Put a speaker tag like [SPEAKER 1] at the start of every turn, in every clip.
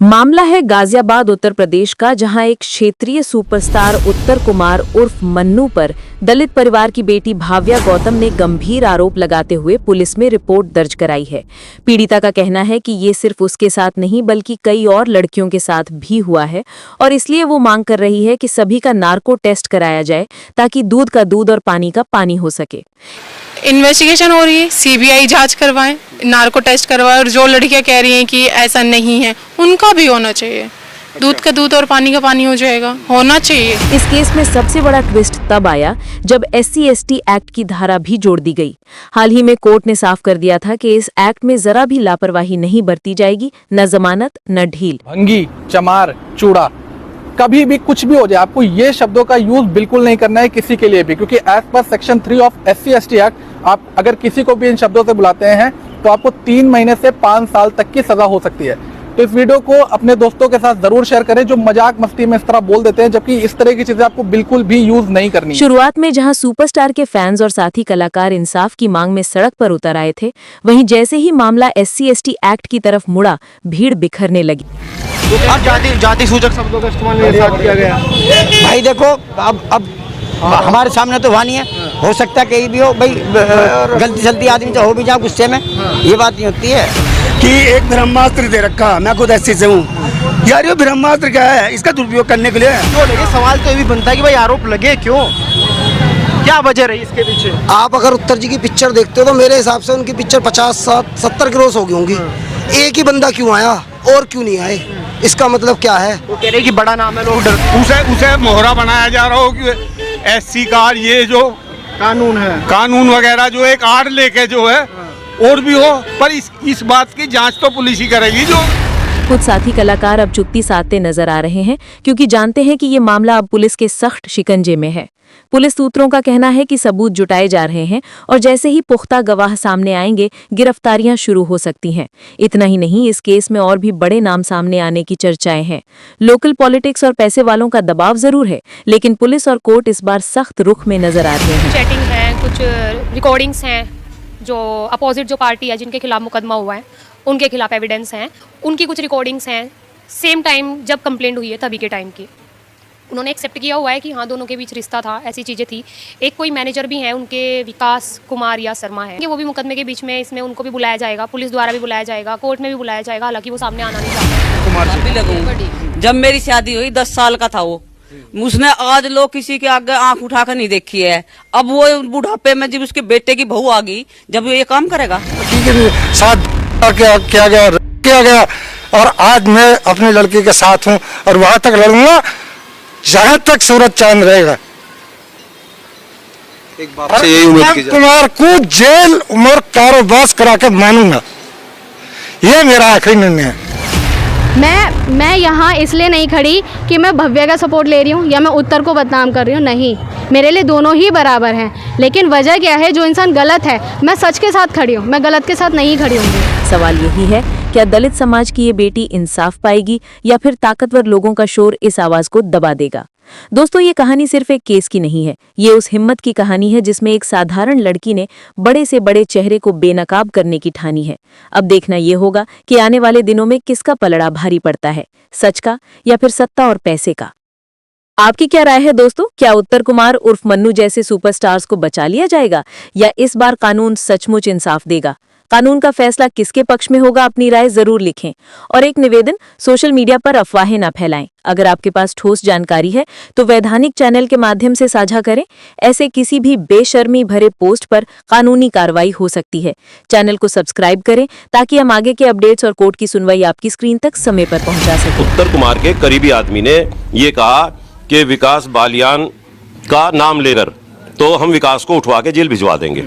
[SPEAKER 1] मामला है गाजियाबाद उत्तर प्रदेश का, जहां एक क्षेत्रीय सुपरस्टार उत्तर कुमार उर्फ मन्नू पर दलित परिवार की बेटी भाव्या गौतम ने गंभीर आरोप लगाते हुए पुलिस में रिपोर्ट दर्ज कराई है। पीड़िता का कहना है कि ये सिर्फ उसके साथ नहीं बल्कि कई और लड़कियों के साथ भी हुआ है और इसलिए वो मांग कर रही है कि सभी का नार्को टेस्ट कराया जाए ताकि दूध का दूध और पानी का पानी हो सके।
[SPEAKER 2] इन्वेस्टिगेशन हो रही है, सीबीआई जांच करवाएं, नार्को टेस्ट करवाएं और जो लड़कियां कह रही हैं कि ऐसा नहीं है उनका भी होना चाहिए। दूध का दूध और पानी का पानी हो जाएगा, होना चाहिए।
[SPEAKER 1] इस केस में सबसे बड़ा ट्विस्ट तब आया जब SC/ST एक्ट की धारा भी जोड़ दी गई। हाल ही में कोर्ट ने साफ कर दिया था कि इस एक्ट में जरा भी लापरवाही नहीं बरती जाएगी, न जमानत न ढील।
[SPEAKER 3] भंगी, चमार, चूड़ा, कभी भी कुछ भी हो जाए, आपको ये शब्दों का यूज बिल्कुल नहीं करना है किसी के लिए भी, क्योंकि as per section 3 of SC/ST act आप अगर किसी को भी इन शब्दों से बुलाते हैं तो आपको 3 महीने से 5 साल तक की सजा हो सकती है। तो इस वीडियो को अपने दोस्तों के साथ जरूर शेयर करें जो मजाक मस्ती में इस तरह बोल देते हैं, जबकि इस तरह की चीजें आपको बिल्कुल भी यूज नहीं करनी।
[SPEAKER 1] शुरुआत में जहां सुपरस्टार के फैंस और साथी कलाकार इंसाफ की मांग में सड़क पर उतर आए थे, वहीं जैसे ही मामला SC/ST एक्ट की तरफ मुड़ा, भीड़ बिखरने लगी।
[SPEAKER 4] जाति सूचक शब्दों का इस्तेमाल मेरे साथ किया गया। भाई देखो, अब हमारे सामने तो हुआ नहीं है, हो सकता है कहीं भी हो। भाई गलती सलती आदमी तो हो भी जाए गुस्से में, ये बात नहीं होती है
[SPEAKER 5] कि एक ब्रह्मास्त्र दे रखा। मैं खुद ऐसे से हूँ यार, ये ब्रह्मास्त्र क्या है, इसका दुरुपयोग करने के लिए
[SPEAKER 4] क्यों लगे। सवाल तो ये भी बनता है कि भाई आरोप लगे क्यों, क्या वजह रही इसके पीछे।
[SPEAKER 6] आप अगर उत्तर जी की पिक्चर देखते हो तो मेरे हिसाब से उनकी पिक्चर 50-70 क्रॉस हो गई होंगी। एक ही बंदा क्यों आया और क्यों नहीं आए, इसका मतलब क्या है।
[SPEAKER 4] वो कह रहे कि बड़ा नाम है, लोग
[SPEAKER 5] उसे मोहरा बनाया जा रहा हो कि SC कार्ड, ये जो
[SPEAKER 4] कानून है,
[SPEAKER 5] कानून वगैरह जो एक आड़ लेके जो है और भी हो, पर इस बात की जांच तो पुलिस ही करेगी। जो
[SPEAKER 1] खुद साथी कलाकार अब चुप्पी साधते नजर आ रहे हैं क्योंकि जानते हैं कि ये मामला अब पुलिस के सख्त शिकंजे में है। पुलिस सूत्रों का कहना है कि सबूत जुटाए जा रहे हैं और जैसे ही पुख्ता गवाह सामने आएंगे, गिरफ्तारियां शुरू हो सकती हैं। इतना ही नहीं, इस केस में और भी बड़े नाम सामने आने की चर्चाएं हैं। लोकल पॉलिटिक्स और पैसे वालों का दबाव जरूर है, लेकिन पुलिस और कोर्ट इस बार सख्त रुख में नजर आ रहे हैं।
[SPEAKER 7] चैटिंग है, कुछ रिकॉर्डिंग्स हैं, जो अपोजिट जो पार्टी है जिनके खिलाफ मुकदमा हुआ है उनके खिलाफ एविडेंस हैं, उनकी कुछ रिकॉर्डिंग्स हैं सेम टाइम जब कंप्लेंट हुई है तभी के टाइम की। उन्होंने एक्सेप्ट किया हुआ है कि हाँ दोनों के बीच रिश्ता था, ऐसी चीज़ें थी। एक कोई मैनेजर भी हैं उनके, विकास कुमार या शर्मा है, वो भी मुकदमे के बीच में, इसमें उनको भी बुलाया जाएगा, पुलिस द्वारा भी बुलाया जाएगा, कोर्ट में भी बुलाया जाएगा, हालांकि वो सामने आना नहीं चाहते।
[SPEAKER 8] जब मेरी शादी हुई 10 साल का था वो, उसने आज लोग किसी के आगे आंख उठाकर नहीं देखी है। अब वो बुढ़ापे में जब उसके बेटे की बहू आ गई, जब ये काम करेगा।
[SPEAKER 9] साथ किया गया और आज मैं अपनी लड़की के साथ हूँ और वहां तक लड़ूंगा जहां तक सूरज चांद रहेगा। कुमार को जेल उम्र कारोबार करा के मानूंगा, ये मेरा आखिरी निर्णय है।
[SPEAKER 10] मैं यहाँ इसलिए नहीं खड़ी कि मैं भव्या का सपोर्ट ले रही हूँ या मैं उत्तर को बदनाम कर रही हूँ, नहीं, मेरे लिए दोनों ही बराबर हैं। लेकिन वजह क्या है, जो इंसान गलत है, मैं सच के साथ खड़ी हूँ, मैं गलत के साथ नहीं खड़ी हूँ।
[SPEAKER 1] सवाल यही है, क्या दलित समाज की ये बेटी इंसाफ पाएगी या फिर ताकतवर लोगों का शोर इस आवाज को दबा देगा। दोस्तों, ये कहानी सिर्फ एक केस की नहीं है, ये उस हिम्मत की कहानी है जिसमें एक साधारण लड़की ने बड़े से बड़े चेहरे को बेनकाब करने की ठानी है। अब देखना ये होगा कि आने वाले दिनों में किसका पलड़ा भारी पड़ता है, सच का या फिर सत्ता और पैसे का। आपकी क्या राय है दोस्तों? क्या उत्तर कुमार उर्फ मन्नू जैसे सुपरस्टार्स को बचा लिया जाएगा या इस बार कानून सचमुच इंसाफ देगा? कानून का फैसला किसके पक्ष में होगा? अपनी राय जरूर लिखें। और एक निवेदन, सोशल मीडिया पर अफवाहें ना फैलाएं। अगर आपके पास ठोस जानकारी है तो वैधानिक चैनल के माध्यम से साझा करें। ऐसे किसी भी बेशर्मी भरे पोस्ट पर कानूनी कार्रवाई हो सकती है। चैनल को सब्सक्राइब करें ताकि हम आगे के अपडेट्स और कोर्ट की सुनवाई आपकी स्क्रीन तक समय पर पहुंचा सकें।
[SPEAKER 11] उत्तर कुमार के करीबी आदमी ने ये कहा कि विकास बालियान का नाम लेकर तो हम विकास को उठवा के जेल भिजवा देंगे।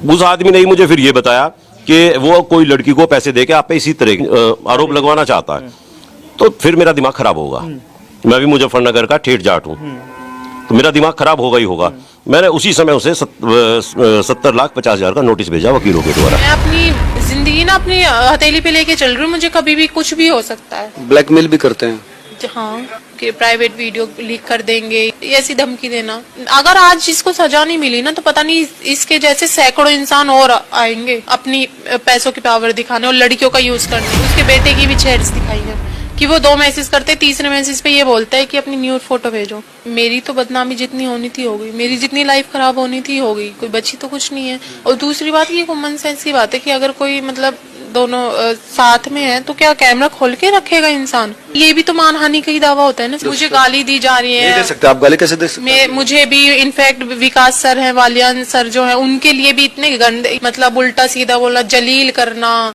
[SPEAKER 11] उस आदमी ने ही मुझे फिर ये बताया कि वो कोई लड़की को पैसे देके आप पे इसी तरह आरोप लगवाना चाहता है। तो फिर मेरा दिमाग खराब होगा। मैं भी मुजफ्फरनगर का ठेठ जाट हूँ, तो मेरा दिमाग खराब होगा ही होगा। मैंने उसी समय उसे 70,50,000 का नोटिस भेजा वकीलों के द्वारा।
[SPEAKER 2] मैं अपनी जिंदगी ना अपनी हथेली पे लेके चल रही हूँ, मुझे कभी भी कुछ भी हो सकता है।
[SPEAKER 4] ब्लैकमेल भी करते हैं।
[SPEAKER 2] हाँ, कि प्राइवेट वीडियो लीक कर देंगे, ऐसी धमकी देना। अगर आज इसको सजा नहीं मिली ना तो पता नहीं इसके जैसे सैकड़ों इंसान और आएंगे अपनी पैसों की पावर दिखाने और लड़कियों का यूज करने। उसके बेटे की भी चैट्स दिखाई है कि वो 2 मैसेज करते, तीसरे मैसेज पे ये बोलता है कि अपनी न्यूड फोटो भेजो। मेरी तो बदनामी जितनी होनी थी हो गई, मेरी जितनी लाइफ खराब होनी थी हो गई, कोई बची तो कुछ नहीं है। और दूसरी बात ये कॉमन सेंस की बात है कि अगर कोई मतलब दोनों साथ में है तो क्या कैमरा खोल के रखेगा इंसान? ये भी तो मानहानि का ही दावा होता है ना। मुझे गाली दी जा रही है,
[SPEAKER 12] दे सकते आप गाली कैसे दे सकते?
[SPEAKER 2] मुझे भी इनफैक्ट विकास सर हैं, वालियान सर जो हैं, उनके लिए भी इतने गंदे मतलब उल्टा सीधा बोला, जलील करना।